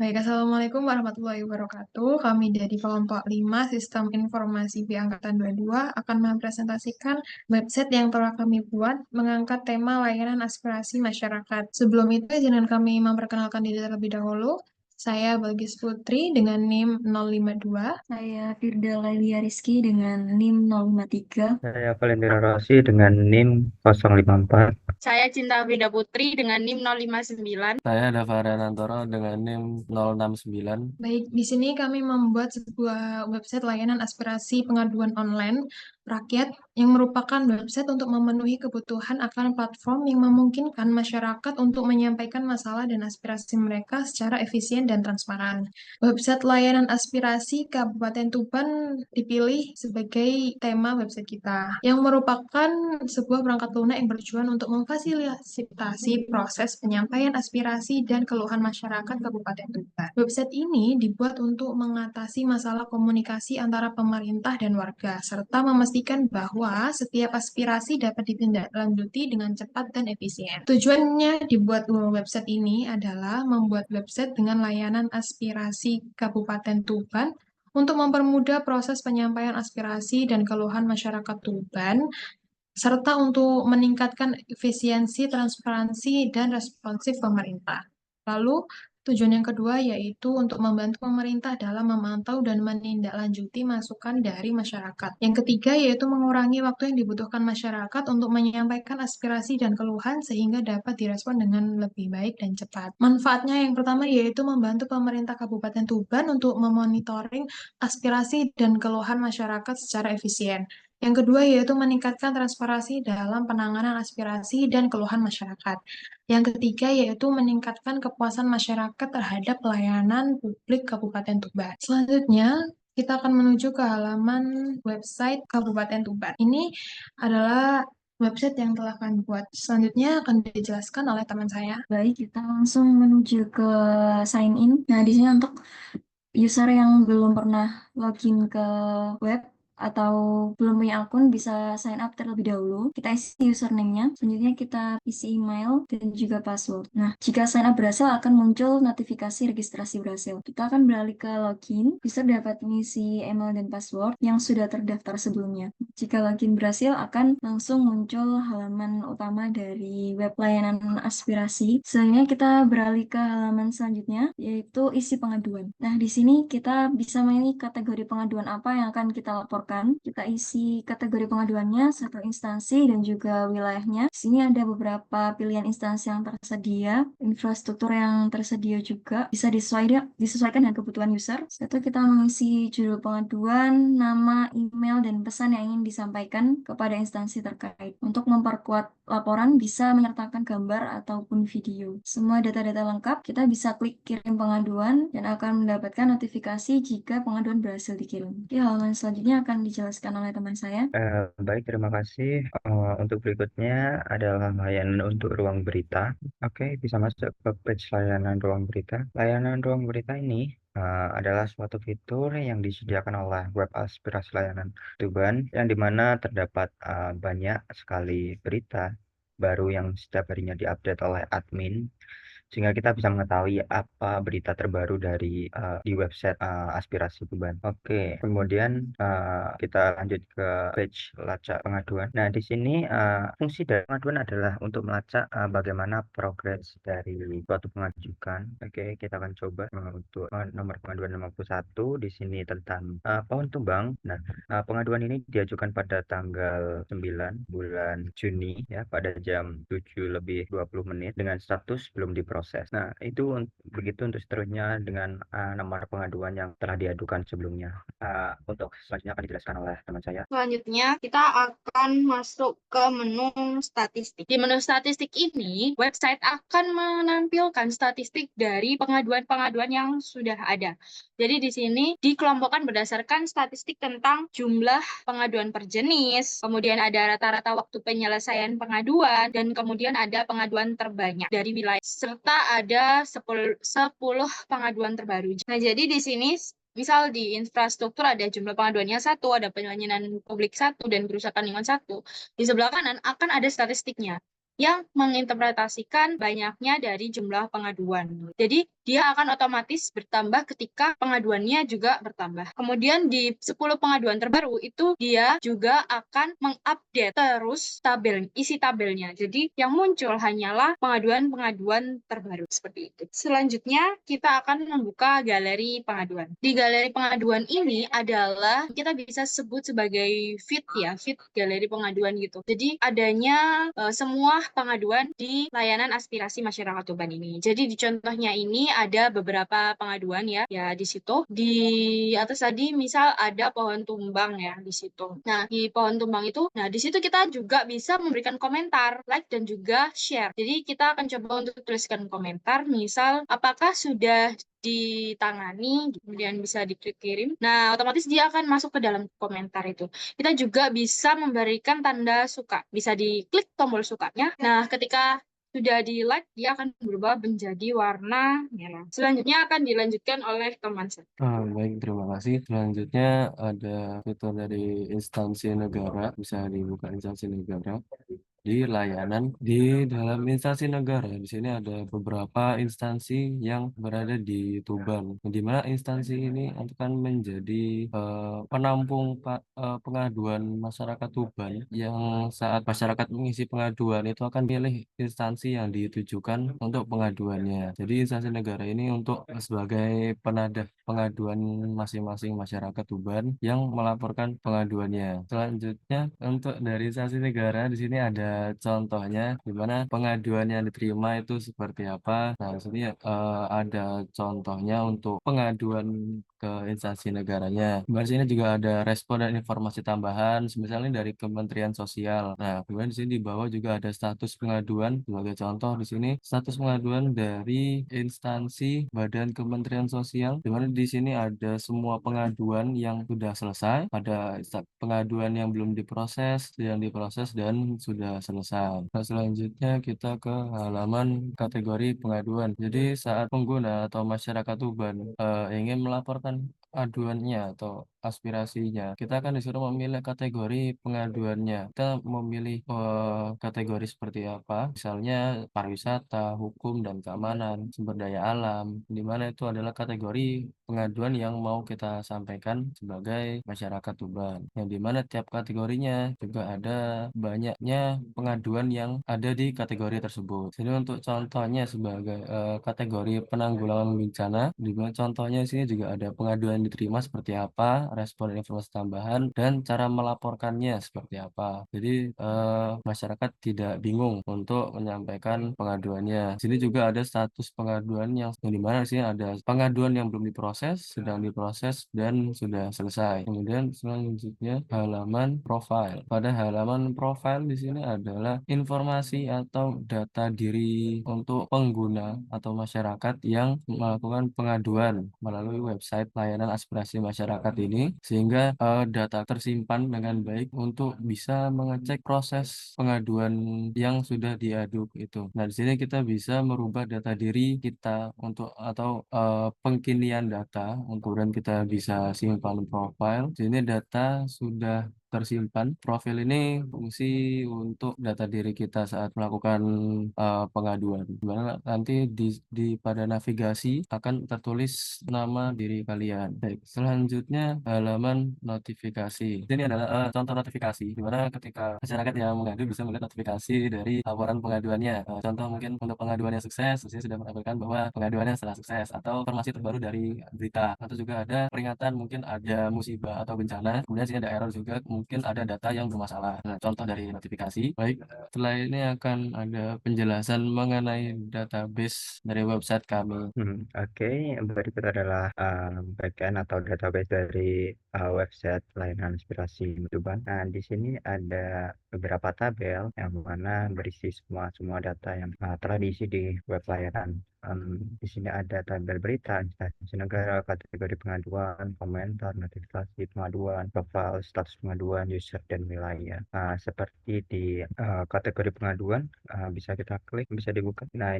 Baik, Assalamualaikum warahmatullahi wabarakatuh. Kami dari kelompok 5 Sistem Informasi B Angkatan 22 akan mempresentasikan website yang telah kami buat mengangkat tema layanan aspirasi masyarakat. Sebelum itu, izinkan kami memperkenalkan diri terlebih dahulu. Saya Balgis Putri dengan NIM 052. Saya Firda Lailia Rizky dengan NIM 053. Saya Valentino Rossi dengan NIM 054. Saya Cinta Vida Putri dengan NIM 059. Saya Dava Nantoro dengan NIM 069. Baik, di sini kami membuat sebuah website layanan aspirasi pengaduan online rakyat yang merupakan website untuk memenuhi kebutuhan akan platform yang memungkinkan masyarakat untuk menyampaikan masalah dan aspirasi mereka secara efisien dan transparan. Website layanan aspirasi Kabupaten Tuban dipilih sebagai tema website kita, yang merupakan sebuah perangkat lunak yang bertujuan untuk memfasilitasi proses penyampaian aspirasi dan keluhan masyarakat Kabupaten Tuban. Website ini dibuat untuk mengatasi masalah komunikasi antara pemerintah dan warga, serta memastikan bahwa setiap aspirasi dapat ditindaklanjuti dengan cepat dan efisien. Tujuannya dibuat website ini adalah membuat website dengan layanan aspirasi Kabupaten Tuban untuk mempermudah proses penyampaian aspirasi dan keluhan masyarakat Tuban, serta untuk meningkatkan efisiensi, transparansi, dan responsif pemerintah. Lalu, tujuan yang kedua yaitu untuk membantu pemerintah dalam memantau dan menindaklanjuti masukan dari masyarakat. Yang ketiga yaitu mengurangi waktu yang dibutuhkan masyarakat untuk menyampaikan aspirasi dan keluhan sehingga dapat direspon dengan lebih baik dan cepat. Manfaatnya yang pertama yaitu membantu pemerintah Kabupaten Tuban untuk memonitoring aspirasi dan keluhan masyarakat secara efisien. Yang kedua yaitu meningkatkan transparansi dalam penanganan aspirasi dan keluhan masyarakat. Yang ketiga yaitu meningkatkan kepuasan masyarakat terhadap pelayanan publik Kabupaten Tuban. Selanjutnya, kita akan menuju ke halaman website Kabupaten Tuban. Ini adalah website yang telah kami buat. Selanjutnya akan dijelaskan oleh teman saya. Baik, kita langsung menuju ke sign in. Nah, di sini untuk user yang belum pernah login ke web atau belum punya akun bisa sign up terlebih dahulu. Kita isi username-nya, selanjutnya kita isi email dan juga password. Nah, jika sign up berhasil akan muncul notifikasi registrasi berhasil. Kita akan beralih ke login. User dapat mengisi email dan password yang sudah terdaftar sebelumnya. Jika login berhasil akan langsung muncul halaman utama dari web layanan aspirasi. Selanjutnya kita beralih ke halaman selanjutnya yaitu isi pengaduan. Nah, di sini kita bisa memilih kategori pengaduan apa yang akan kita laporkan. Kita isi kategori pengaduannya, satu instansi dan juga wilayahnya. Di sini ada beberapa pilihan instansi yang tersedia, infrastruktur yang tersedia juga bisa disesuaikan dengan kebutuhan user. Satu kita mengisi judul pengaduan, nama, email, dan pesan yang ingin disampaikan kepada instansi terkait. Untuk memperkuat laporan bisa menyertakan gambar ataupun video. Semua data-data lengkap, kita bisa klik kirim pengaduan dan akan mendapatkan notifikasi jika pengaduan berhasil dikirim. Di halaman selanjutnya akan dijelaskan oleh teman saya. Baik, terima kasih. Untuk berikutnya adalah layanan untuk ruang berita. Oke, bisa masuk ke page layanan ruang berita. Layanan ruang berita ini adalah suatu fitur yang disediakan oleh web aspirasi layanan Tuban, yang dimana terdapat banyak sekali berita baru yang setiap harinya diupdate oleh admin, sehingga kita bisa mengetahui apa berita terbaru di website aspirasi Tuban. Oke, kemudian kita lanjut ke page lacak pengaduan. Nah, di sini fungsi dari pengaduan adalah untuk melacak bagaimana progres dari suatu pengajukan. Oke, kita akan coba untuk nomor pengaduan 51 di sini tentang pohon tumbang. Nah, pengaduan ini diajukan pada tanggal 9 bulan Juni ya, pada jam 7:20 dengan status belum diproses. Nah, itu begitu untuk seterusnya dengan nomor pengaduan yang telah diadukan sebelumnya. Untuk selanjutnya akan dijelaskan oleh teman saya. Selanjutnya, kita akan masuk ke menu statistik. Di menu statistik ini, website akan menampilkan statistik dari pengaduan-pengaduan yang sudah ada. Jadi di sini dikelompokkan berdasarkan statistik tentang jumlah pengaduan per jenis, kemudian ada rata-rata waktu penyelesaian pengaduan, dan kemudian ada pengaduan terbanyak dari wilayah, serta ada 10 pengaduan terbaru. Nah, jadi di sini misal di infrastruktur ada jumlah pengaduannya 1, ada pelayanan publik 1, dan kerusakan lingkungan 1. Di sebelah kanan akan ada statistiknya yang menginterpretasikan banyaknya dari jumlah pengaduan. Jadi dia akan otomatis bertambah ketika pengaduannya juga bertambah. Kemudian di 10 pengaduan terbaru itu dia juga akan mengupdate terus isi tabelnya. Jadi yang muncul hanyalah pengaduan-pengaduan terbaru seperti itu. Selanjutnya kita akan membuka galeri pengaduan. Di galeri pengaduan ini adalah kita bisa sebut sebagai feed galeri pengaduan gitu. Jadi adanya semua pengaduan di layanan aspirasi masyarakat Tuban ini. Jadi di contohnya ini ada beberapa pengaduan ya di situ. Di atas tadi misal ada pohon tumbang ya di situ. Nah, di pohon tumbang itu, di situ kita juga bisa memberikan komentar, like dan juga share. Jadi kita akan coba untuk tuliskan komentar, misal apakah sudah ditangani, kemudian bisa diklik kirim. Nah, otomatis dia akan masuk ke dalam komentar itu. Kita juga bisa memberikan tanda suka. Bisa diklik tombol sukanya. Nah, ketika sudah di like, dia akan berubah menjadi warna merah. Selanjutnya akan dilanjutkan oleh teman saya. Baik, terima kasih. Selanjutnya ada fitur dari instansi negara, bisa dibuka instansi negara. Di dalam instansi negara di sini ada beberapa instansi yang berada di Tuban, di mana instansi ini akan menjadi penampung pengaduan masyarakat Tuban, yang saat masyarakat mengisi pengaduan itu akan pilih instansi yang ditujukan untuk pengaduannya. Jadi instansi negara ini untuk sebagai penadah pengaduan masing-masing masyarakat Tuban yang melaporkan pengaduannya. Selanjutnya untuk dari instansi negara di sini ada contohnya di mana pengaduan yang diterima itu seperti apa. Nah, di sini ada contohnya untuk pengaduan ke instansi negaranya. Di sini juga ada respon dan informasi tambahan, misalnya dari Kementerian Sosial. Nah, kemudian di sini di bawah juga ada status pengaduan. Sebagai contoh di sini status pengaduan dari instansi Badan Kementerian Sosial, di mana di sini ada semua pengaduan yang sudah selesai, ada pengaduan yang belum diproses, yang diproses dan sudah selesai. Nah, selanjutnya kita ke halaman kategori pengaduan. Jadi saat pengguna atau masyarakat Tuban ingin melaporkan aduannya atau aspirasinya, kita akan disuruh memilih kategori pengaduannya. Kita memilih kategori seperti apa, misalnya pariwisata, hukum dan keamanan, sumber daya alam, di mana itu adalah kategori pengaduan yang mau kita sampaikan sebagai masyarakat Tuban. Yang di mana tiap kategorinya juga ada banyaknya pengaduan yang ada di kategori tersebut. Jadi untuk contohnya sebagai kategori penanggulangan bencana, di mana contohnya di sini juga ada pengaduan yang diterima seperti apa, respon informasi tambahan, dan cara melaporkannya seperti apa. Jadi masyarakat tidak bingung untuk menyampaikan pengaduannya. Di sini juga ada status pengaduan yang dimana di sini ada pengaduan yang belum diproses, sedang diproses, dan sudah selesai. Kemudian selanjutnya halaman profile. Pada halaman profile di sini adalah informasi atau data diri untuk pengguna atau masyarakat yang melakukan pengaduan melalui website layanan aspirasi masyarakat ini, sehingga data tersimpan dengan baik untuk bisa mengecek proses pengaduan yang sudah diaduk itu. Nah, di sini kita bisa merubah data diri kita untuk atau pengkinian data, kemudian kita bisa simpan profile. Di sini data sudah tersimpan. Profil ini fungsi untuk data diri kita saat melakukan pengaduan. Dimana nanti pada navigasi akan tertulis nama diri kalian. Baik, selanjutnya halaman notifikasi. Ini adalah contoh notifikasi, di mana ketika masyarakat yang mengadu bisa melihat notifikasi dari laporan pengaduannya. Contoh mungkin untuk pengaduannya sukses, di sini sudah menampilkan bahwa pengaduannya setelah sukses, atau informasi terbaru dari berita, atau juga ada peringatan mungkin ada musibah atau bencana. Kemudian sini ada error juga, mungkin ada data yang bermasalah. Nah, contoh dari notifikasi. Baik, setelah ini akan ada penjelasan mengenai database dari website kami. Oke, berikut adalah bagian atau database dari website layanan aspirasi Tuban. Nah, di sini ada beberapa tabel yang mana berisi semua data yang telah diisi di web layanan. Di sini ada tabel berita, instansi negara, kategori pengaduan, komentar, notifikasi pengaduan, profil, status pengaduan, user, dan wilayah. Seperti di kategori pengaduan, bisa kita klik, bisa dibuka. Nah,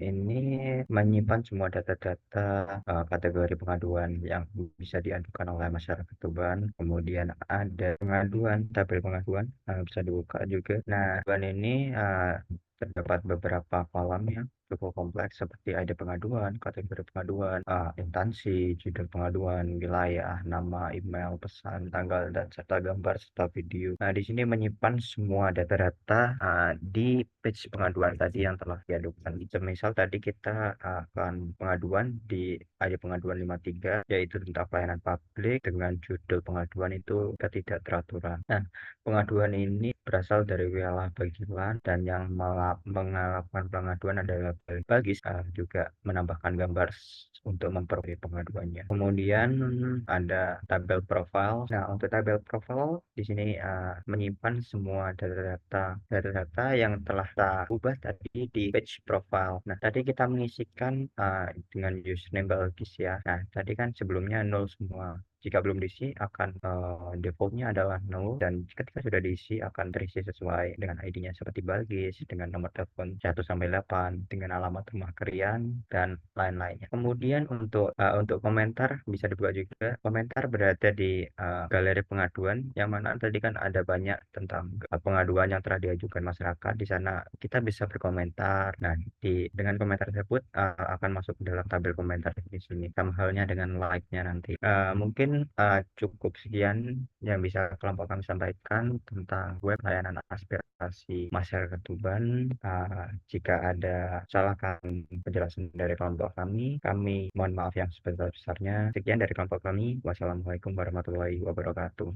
ini menyimpan semua data-data kategori pengaduan yang bisa diadukan oleh masyarakat Tuban. Kemudian ada pengaduan, tabel pengaduan, bisa dibuka juga. Nah, pengaduan ini terdapat beberapa kolom yang cukup kompleks seperti ID pengaduan, kategori pengaduan, instansi, judul pengaduan, wilayah, nama, email, pesan, tanggal, dan serta gambar serta video. Nah, di sini menyimpan semua data-data di page pengaduan tadi yang telah diadukan. Misal tadi kita akan pengaduan di ID pengaduan 53, yaitu tentang pelayanan publik dengan judul pengaduan itu ketidakteraturan. Nah, pengaduan ini berasal dari wilayah Bagilan dan yang melakukan pengaduan adalah Bagis, juga menambahkan gambar untuk memperoleh pengaduannya. Kemudian ada tabel profile. Nah, untuk tabel profile di sini menyimpan semua data-data yang telah kita ubah tadi di page profile. Nah, tadi kita mengisikan dengan username Bagis ya. Nah, tadi kan sebelumnya 0 semua. Jika belum diisi akan defaultnya adalah 0, dan ketika sudah diisi akan terisi sesuai dengan ID-nya seperti Bagis, dengan nomor telepon 1-8, dengan alamat rumah kalian, dan lain-lainnya. Kemudian untuk komentar bisa dibuat juga. Komentar berada di galeri pengaduan, yang mana tadi kan ada banyak tentang pengaduan yang telah diajukan masyarakat. Di sana kita bisa berkomentar. Nah, dengan komentar tersebut akan masuk ke dalam tabel komentar di sini. Sama halnya dengan like-nya nanti. Mungkin cukup sekian yang bisa kelompok kami sampaikan tentang web layanan aspirasi masyarakat Tuban. Jika ada kesalahan penjelasan dari kelompok kami mohon maaf yang sebesar-besarnya. Sekian dari kelompok kami. Wassalamualaikum warahmatullahi wabarakatuh.